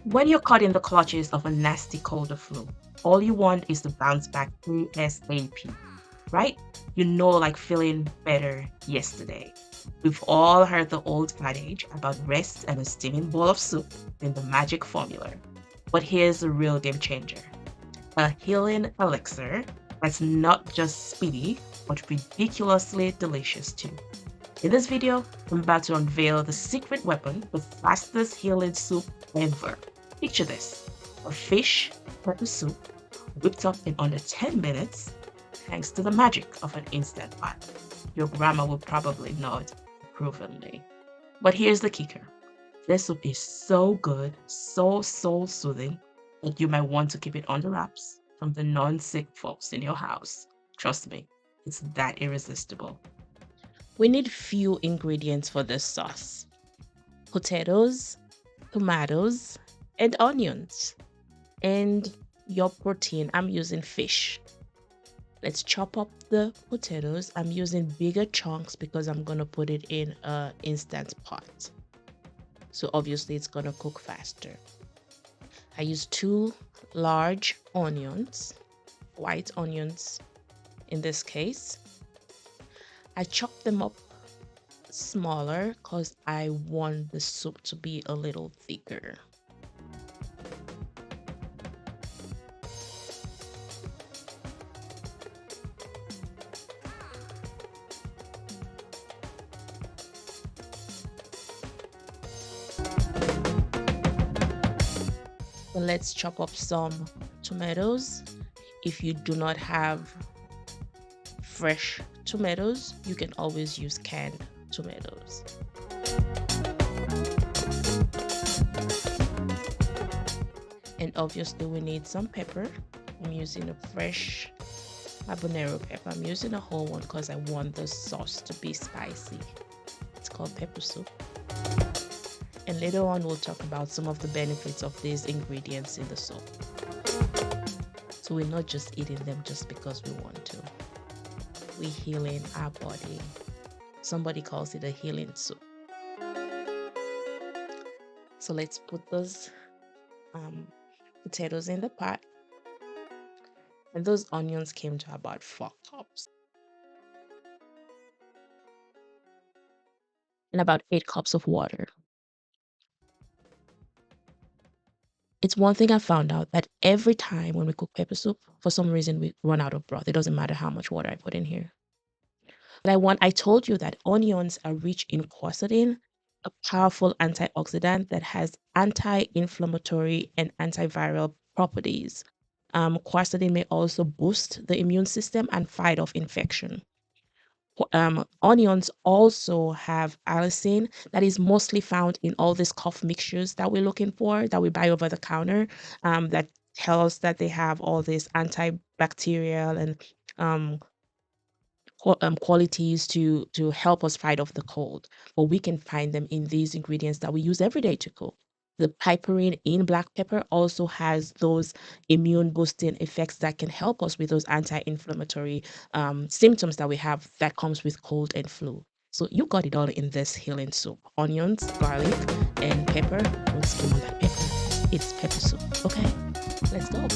When you're caught in the clutches of a nasty cold or flu, all you want is to bounce back ASAP, right? Like feeling better yesterday. We've all heard the old adage about rest and a steaming bowl of soup in the magic formula. But here's the real game changer: a healing elixir that's not just speedy, but ridiculously delicious too. In this video, I'm about to unveil the secret weapon, the fastest healing soup ever. Picture this: a fish pepper soup whipped up in under 10 minutes thanks to the magic of an instant pot. Your grandma will probably nod approvingly. But here's the kicker: this soup is so good, so soul soothing, that you might want to keep it under wraps from the non sick folks in your house. Trust me, it's that irresistible. We need few ingredients for this sauce: potatoes, tomatoes, and onions. And your protein, I'm using fish. Let's chop up the potatoes. I'm using bigger chunks because I'm going to put it in an instant pot. So obviously it's going to cook faster. I use 2 large onions, white onions in this case. I chop them up smaller because I want the soup to be a little thicker. So let's chop up some tomatoes. If you do not have fresh tomatoes, you can always use canned tomatoes. And obviously we need some pepper. I'm using a fresh habanero pepper. I'm using a whole one because I want the sauce to be spicy. It's called pepper soup. And later on we'll talk about some of the benefits of these ingredients in the soup. So we're not just eating them just because we want to. We're healing our body. Somebody calls it a healing soup. So let's put those potatoes in the pot. And those onions came to about 4 cups. And about 8 cups of water. It's one thing I found out, that every time when we cook pepper soup, for some reason we run out of broth. It doesn't matter how much water I put in here. But I told you that onions are rich in quercetin, a powerful antioxidant that has anti-inflammatory and antiviral properties. Quercetin may also boost the immune system and fight off infection. Onions also have allicin that is mostly found in all these cough mixtures that we're looking for, that we buy over the counter, that tell us that they have all these antibacterial and qualities to help us fight off the cold. But we can find them in these ingredients that we use every day to cook. The piperine in black pepper also has those immune boosting effects that can help us with those anti-inflammatory symptoms that we have that comes with cold and flu. So you got it all in this healing soup: onions, garlic, and pepper. Don't skim on that pepper. It's pepper soup. Okay, let's go.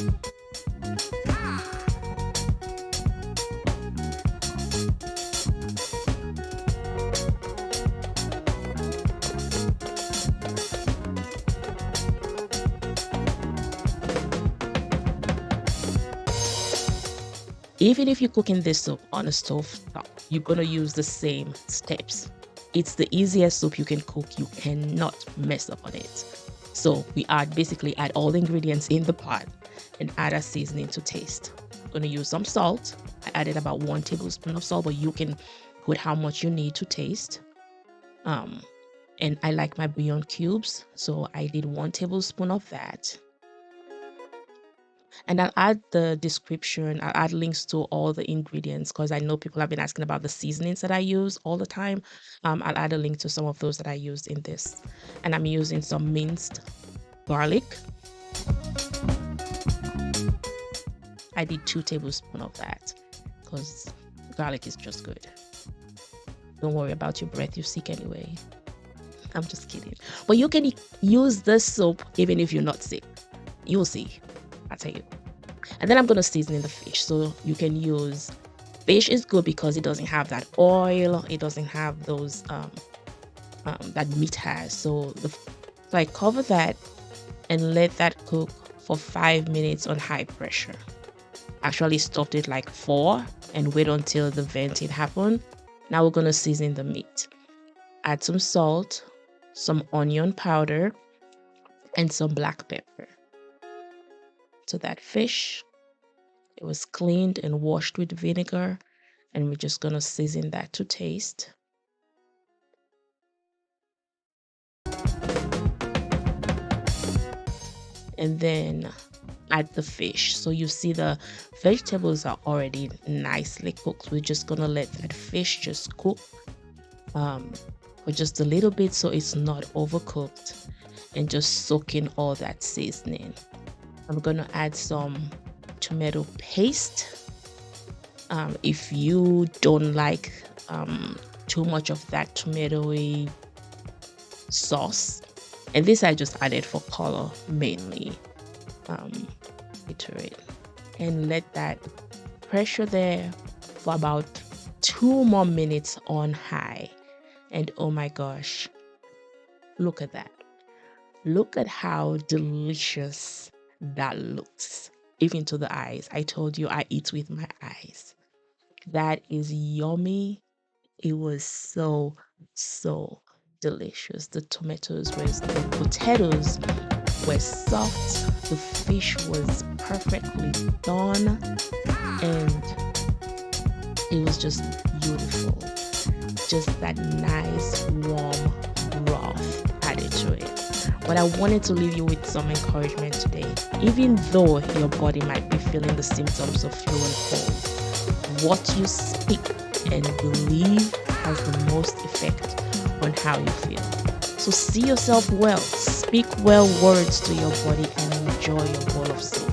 Even if you're cooking this soup on a stove top, you're going to use the same steps. It's the easiest soup you can cook. You cannot mess up on it. So we basically add all the ingredients in the pot and add a seasoning to taste. I'm going to use some salt. I added about 1 tablespoon of salt, but you can put how much you need to taste. And I like my bouillon cubes, so I did 1 tablespoon of that. And I'll add the description, I'll add links to all the ingredients because I know people have been asking about the seasonings that I use all the time. I'll add a link to some of those that I used in this. And I'm using some minced garlic. I did 2 tablespoons of that because garlic is just good. Don't worry about your breath, you're sick anyway. I'm just kidding. But you can use this soap even if you're not sick. You'll see. I'll tell you. And then I'm going to season in the fish. So you can use fish is good because it doesn't have that oil. It doesn't have those that meat has. So I cover that and let that cook for 5 minutes on high pressure. Actually stopped it like 4 and wait until the venting happened. Now we're going to season the meat. Add some salt, some onion powder, and some black pepper. So that fish, it was cleaned and washed with vinegar, and we're just going to season that to taste. And then add the fish. So you see the vegetables are already nicely cooked. We're just going to let that fish just cook for just a little bit so it's not overcooked, and just soak in all that seasoning. I'm going to add some tomato paste. If you don't like too much of that tomatoey sauce, and this I just added for color mainly to it, and let that pressure there for about 2 more minutes on high. And oh my gosh, look at that. Look at how delicious that looks, even to the eyes. I told you I eat with my eyes. That is yummy. It was so delicious. The potatoes were soft. The fish was perfectly done, and it was just beautiful. Just that nice warm broth added to it. But I wanted to leave you with some encouragement today. Even though your body might be feeling the symptoms of flu and cold, what you speak and believe has the most effect on how you feel. So see yourself well, speak well words to your body, and enjoy your bowl of soup.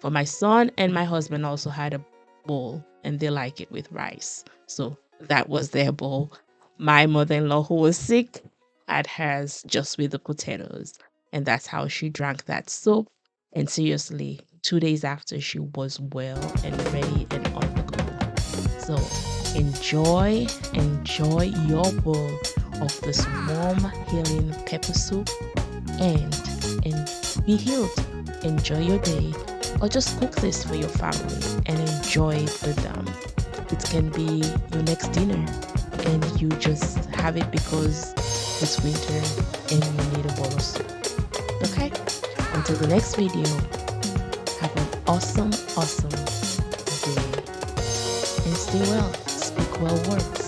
For my son and my husband also had a bowl, and they like it with rice. So that was their bowl. My mother-in-law, who was sick, had hers just with the potatoes. And that's how she drank that soup. And seriously, 2 days after, she was well and ready and on the go. So enjoy your bowl of this warm, healing pepper soup, and be healed. Enjoy your day, or just cook this for your family and enjoy it with them. It can be your next dinner, and you just have it because it's winter and you need a bowl of soup. Okay? Until the next video, have an awesome day. And stay well. Speak well words.